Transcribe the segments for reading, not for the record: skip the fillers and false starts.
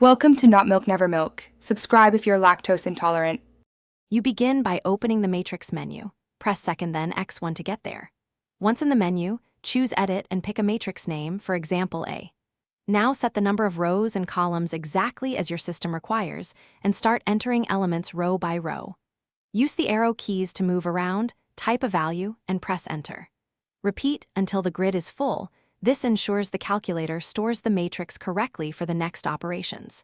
Welcome to Not Milk Never Milk. Subscribe if you're lactose intolerant. You begin by opening the matrix menu. Press second then X1 to get there. Once in the menu, choose Edit and pick a matrix name, for example A. Now set the number of rows and columns exactly as your system requires and start entering elements row by row. Use the arrow keys to move around, type a value, and press Enter. Repeat until the grid is full. This ensures the calculator stores the matrix correctly for the next operations.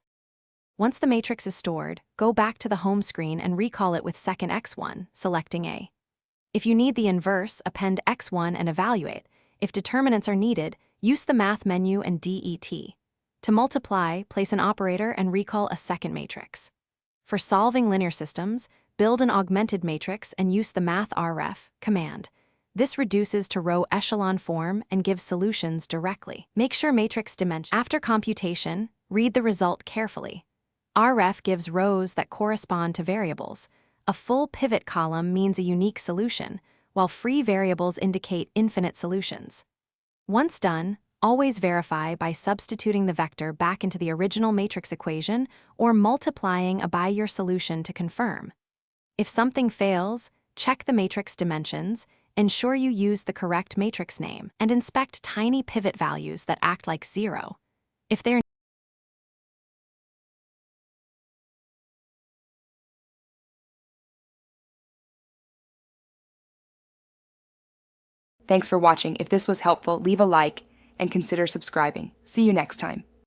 Once the matrix is stored, go back to the home screen and recall it with second X1, selecting A. If you need the inverse, append X1 and evaluate. If determinants are needed, use the math menu and DET. To multiply, place an operator and recall a second matrix. For solving linear systems, build an augmented matrix and use the math_ref command. This reduces to row echelon form and gives solutions directly. Make sure matrix dimension. After computation, read the result carefully. ref gives rows that correspond to variables. A full pivot column means a unique solution, while free variables indicate infinite solutions. Once done, always verify by substituting the vector back into the original matrix equation or multiplying by your solution to confirm. If something fails, check the matrix dimensions, ensure you use the correct matrix name, and inspect tiny pivot values that act like 0. If they're Thanks for watching. If this was helpful, leave a like and consider subscribing. See you next time.